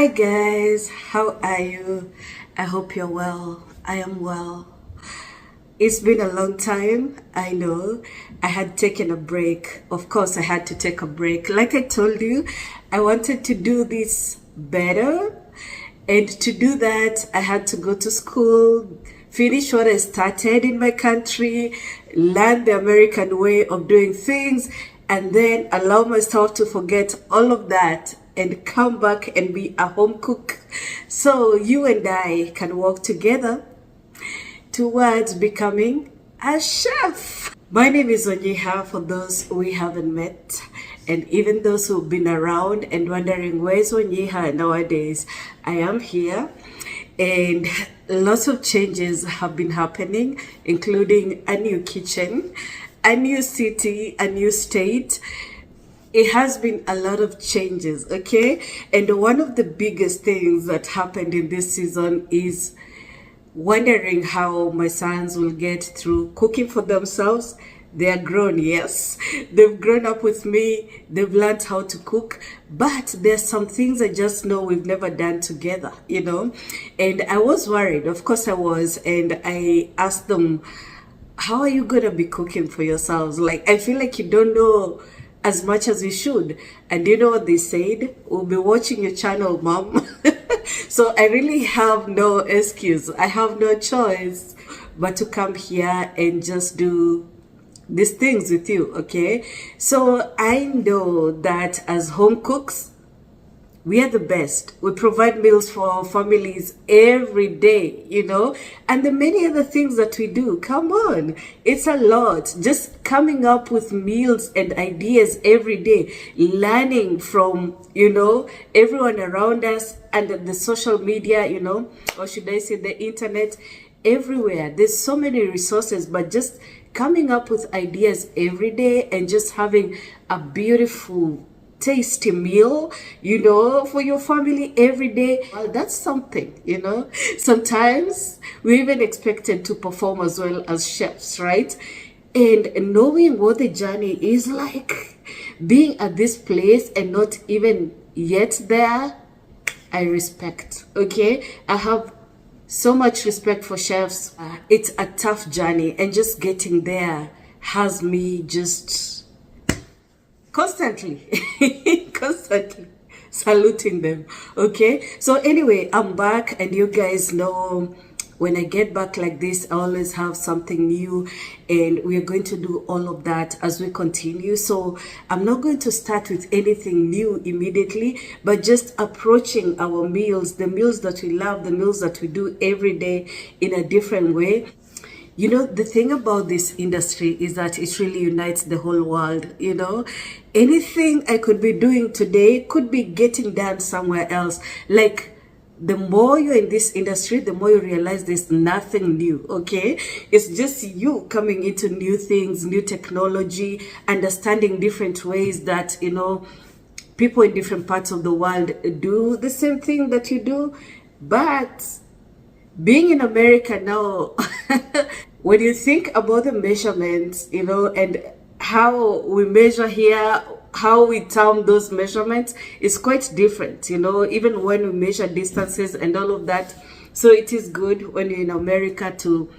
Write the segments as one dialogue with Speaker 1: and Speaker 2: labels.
Speaker 1: Hi guys, how are you? I hope you're well. I am well. It's been a long time, I know. I had taken a break. Of course, I had to take a break. Like I told you, I wanted to do this better. And to do that, I had to go to school, finish what I started in my country, learn the American way of doing things, and then allow myself to forget all of that and come back and be a home cook. So you and I can work together towards becoming a chef. My name is Onyiha for those we haven't met, and even those who've been around and wondering where's Onyiha nowadays. I am here, and lots of changes have been happening, including a new kitchen, a new city, a new state. It has been a lot of changes, okay? And one of the biggest things that happened in this season is wondering how my sons will get through cooking for themselves. They are grown, yes. They've grown up with me. They've learned how to cook. But there's some things I just know we've never done together, you know? And I was worried. Of course I was. And I asked them, how are you going to be cooking for yourselves? Like, I feel like you don't know as much as you should. And you know what they said? We'll be watching your channel, mom. So I really have no excuse. I have no choice but to come here and just do these things with you, okay? So I know that as home cooks, we are the best. We provide meals for our families every day, you know, and the many other things that we do. Come on, it's a lot. Just coming up with meals and ideas every day, learning from, you know, everyone around us and the social media, you know, or should I say the internet, everywhere. There's so many resources, but just coming up with ideas every day and just having a beautiful tasty meal, you know, for your family every day. Well, that's something, you know. Sometimes we're even expected to perform as well as chefs, right? And knowing what the journey is like, being at this place and not even yet there, I respect, okay? I have so much respect for chefs. It's a tough journey, and just getting there has me just constantly saluting them, okay? So anyway, I'm back, and you guys know when I get back like this, I always have something new, and we are going to do all of that as we continue. So I'm not going to start with anything new immediately, but just approaching our meals, the meals that we love, the meals that we do every day in a different way. You know, the thing about this industry is that it really unites the whole world, you know. Anything I could be doing today could be getting done somewhere else. Like, the more you're in this industry, the more you realize there's nothing new, okay? It's just you coming into new things, new technology, understanding different ways that, you know, people in different parts of the world do the same thing that you do. But being in America now, when you think about the measurements, you know, and how we measure here, how we term those measurements is quite different, you know, even when we measure distances and all of that. So it is good when you're in America to,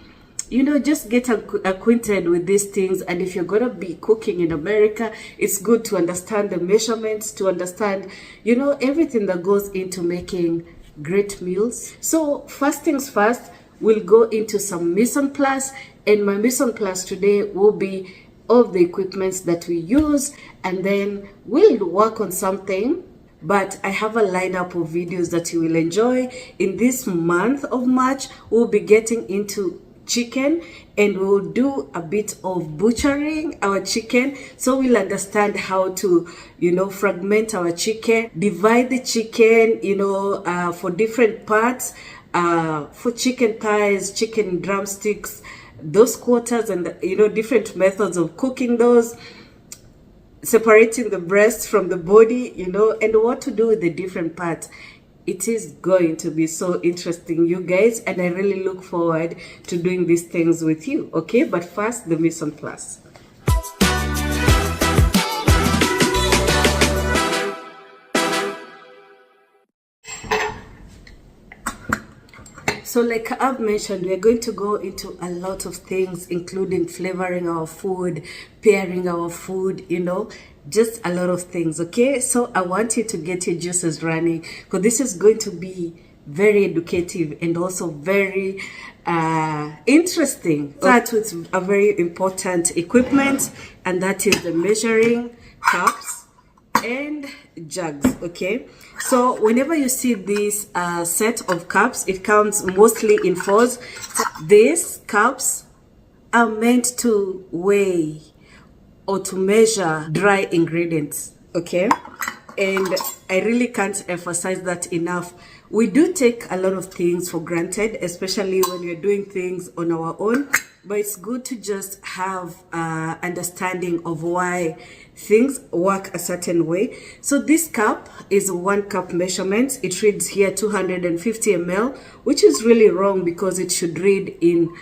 Speaker 1: you know, just get acquainted with these things. And if you're going to be cooking in America, it's good to understand the measurements, to understand, you know, everything that goes into making great meals. So first things first, we'll go into some mise en place, and my mise en place today will be of the equipments that we use, and then we'll work on something. But I have a lineup of videos that you will enjoy. In this month of March, we'll be getting into chicken, and we'll do a bit of butchering our chicken, so we'll understand how to, you know, fragment our chicken, divide the chicken, you know, for different parts, for chicken thighs, chicken drumsticks, those quarters, and, you know, different methods of cooking those, separating the breast from the body, you know, and what to do with the different parts. It is going to be so interesting, you guys, and I really look forward to doing these things with you, okay? But first, the mise en place. So like I've mentioned, we're going to go into a lot of things, including flavoring our food, pairing our food, just a lot of things. Okay, so I want you to get your juices running, because this is going to be very educative and also very interesting. Start with a very important equipment, and that is the measuring cups and jugs. Okay, so whenever you see this set of cups, it comes mostly in fours. These cups are meant to weigh or to measure dry ingredients. Okay, and I really can't emphasize that enough. We do take a lot of things for granted, especially when we're doing things on our own, but it's good to just have understanding of why things work a certain way. So this cup is 1 cup measurement. It reads here 250 ml, which is really wrong, because it should read in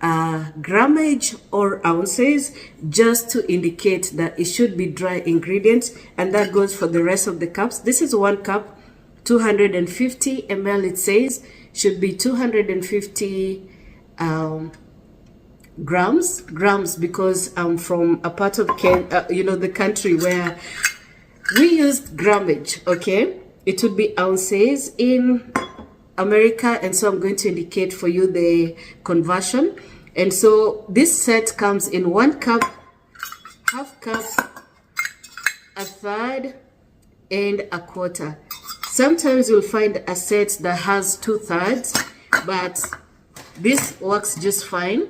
Speaker 1: grammage or ounces, just to indicate that it should be dry ingredients, and that goes for the rest of the cups. This is 1 cup, 250 ml. It says should be 250 grams, because I'm from a part of the country where we used grammage. Okay, it would be ounces in America, and so I'm going to indicate for you the conversion. And so this set comes in 1 cup, half cup, a third, and a quarter. Sometimes you'll find a set that has 2/3, but this works just fine.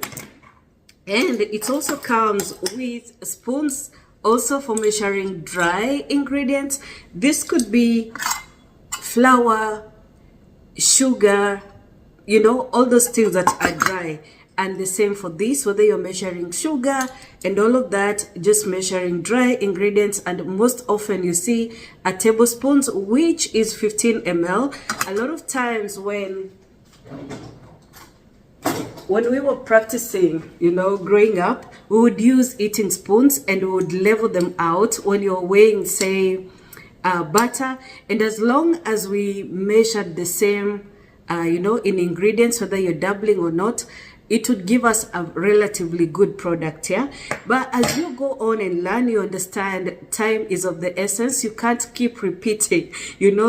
Speaker 1: And it also comes with spoons, also for measuring dry ingredients. This could be flour, sugar, all those things that are dry. And the same for this, whether you're measuring sugar and all of that, just measuring dry ingredients. And most often you see a tablespoon, which is 15 ml. A lot of times when we were practicing, growing up, we would use eating spoons and we would level them out when you're weighing, say, butter. And as long as we measured the same, in ingredients, whether you're doubling or not, it would give us a relatively good product. Yeah, but as you go on and learn, you understand time is of the essence. You can't keep repeating,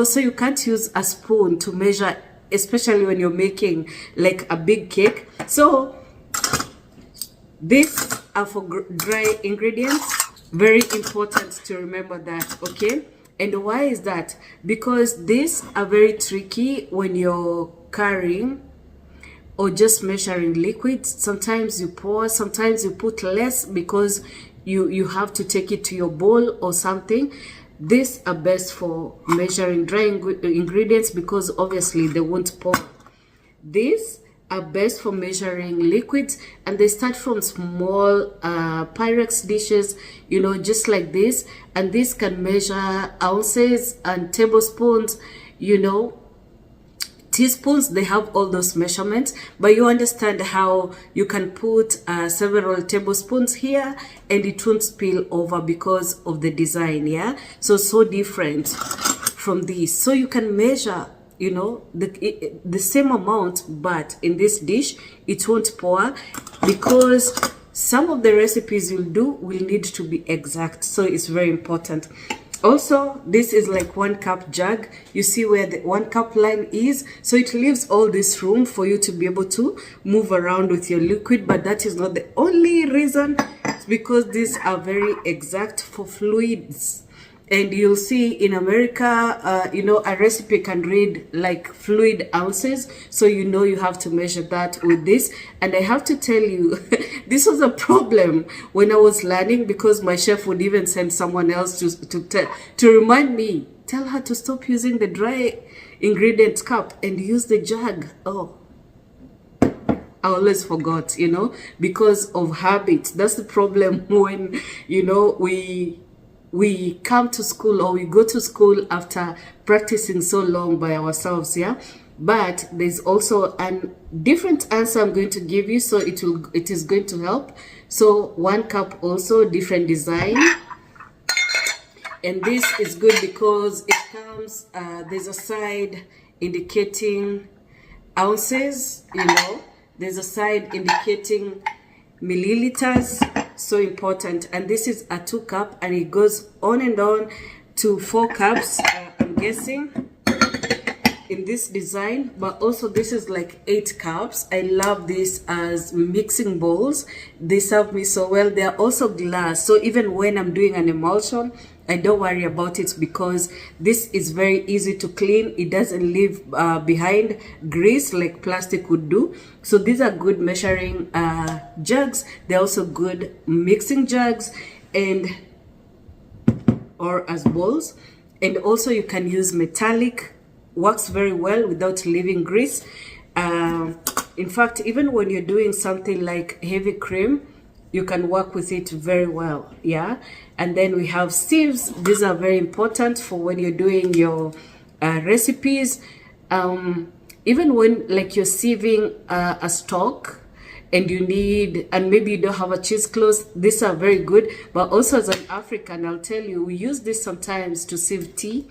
Speaker 1: so you can't use a spoon to measure, especially when you're making like a big cake. So these are for dry ingredients. Very important to remember that. Okay, and why is that? Because these are very tricky when you're carrying or just measuring liquids. Sometimes you pour, sometimes you put less, because you have to take it to your bowl or something. These are best for measuring dry ingredients, because obviously they won't pour. These are best for measuring liquids, and they start from small Pyrex dishes, just like this, and this can measure ounces and tablespoons, teaspoons. They have all those measurements, but you understand how you can put several tablespoons here and it won't spill over because of the design. Yeah, so different from this. So you can measure the same amount, but in this dish it won't pour, because some of the recipes you'll do will need to be exact. So it's very important. Also, this is like 1 cup jug. You see where the 1 cup line is, so it leaves all this room for you to be able to move around with your liquid. But that is not the only reason. It's because these are very exact for fluids. And you'll see in America, a recipe can read like fluid ounces. So you have to measure that with this. And I have to tell you, this was a problem when I was learning, because my chef would even send someone else to remind me, tell her to stop using the dry ingredients cup and use the jug. Oh, I always forgot, because of habit. That's the problem when, we come to school, or we go to school after practicing so long by ourselves. Yeah, but there's also a different answer I'm going to give you, so it is going to help. So 1 cup, also different design, and this is good because it comes there's a side indicating ounces, there's a side indicating milliliters, so important. And this is a 2 cup, and it goes on and on to 4 cups, I'm guessing, in this design. But also this is like 8 cups. I love this as mixing bowls. They serve me so well. They are also glass, so even when I'm doing an emulsion, I don't worry about it, because this is very easy to clean. It doesn't leave behind grease like plastic would do. So these are good measuring jugs. They're also good mixing jugs or as bowls. And also you can use metallic, works very well without leaving grease. In fact, even when you're doing something like heavy cream, you can work with it very well. Yeah. And then we have sieves. These are very important for when you're doing your recipes. Even when like you're sieving a stock and and maybe you don't have a cheesecloth, these are very good. But also as an African, I'll tell you, we use this sometimes to sieve tea.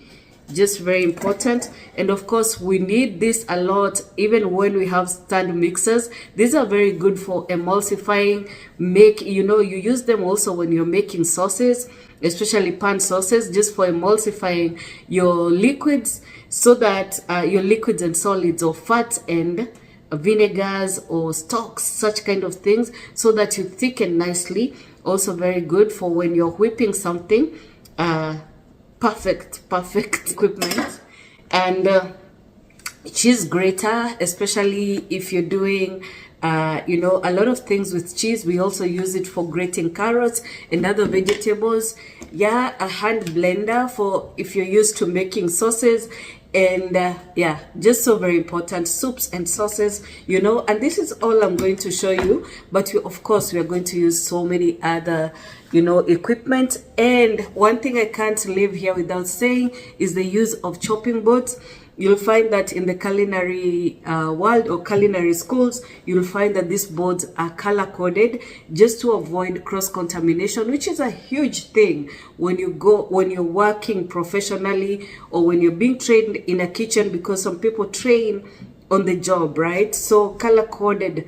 Speaker 1: Just very important. And of course we need this a lot even when we have stand mixers. These are very good for emulsifying. You use them also when you're making sauces, especially pan sauces, just for emulsifying your liquids, so that your liquids and solids, or fat and vinegars or stocks, such kind of things, so that you thicken nicely. Also very good for when you're whipping something. Perfect equipment. And cheese grater, especially if you're doing a lot of things with cheese. We also use it for grating carrots and other vegetables. Yeah, a hand blender for if you're used to making sauces. And yeah, just so very important. Soups and sauces, and this is all I'm going to show you. But of course we are going to use so many other equipment. And one thing I can't leave here without saying is the use of chopping boards. You'll find that in the culinary world or culinary schools, you'll find that these boards are color coded just to avoid cross contamination, which is a huge thing when you're working professionally or when you're being trained in a kitchen, because some people train on the job, right? So color coded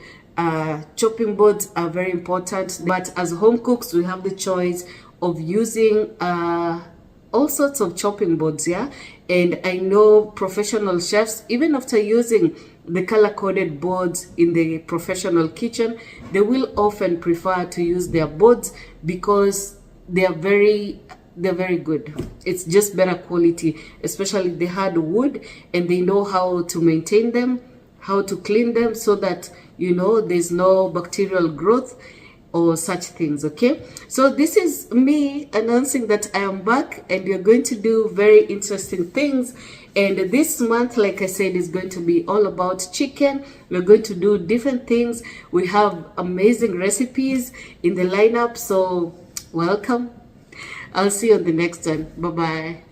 Speaker 1: chopping boards are very important. But as home cooks, we have the choice of using all sorts of chopping boards. Yeah. And I know professional chefs, even after using the color coded boards in the professional kitchen, they will often prefer to use their boards because they're very good. It's just better quality, especially they had wood, and they know how to maintain them, how to clean them, so that there's no bacterial growth or such things. Okay, so this is me announcing that I am back, and we're going to do very interesting things. And this month, like I said, is going to be all about chicken. We're going to do different things. We have amazing recipes in the lineup, so welcome. I'll see you on the next one. Bye bye.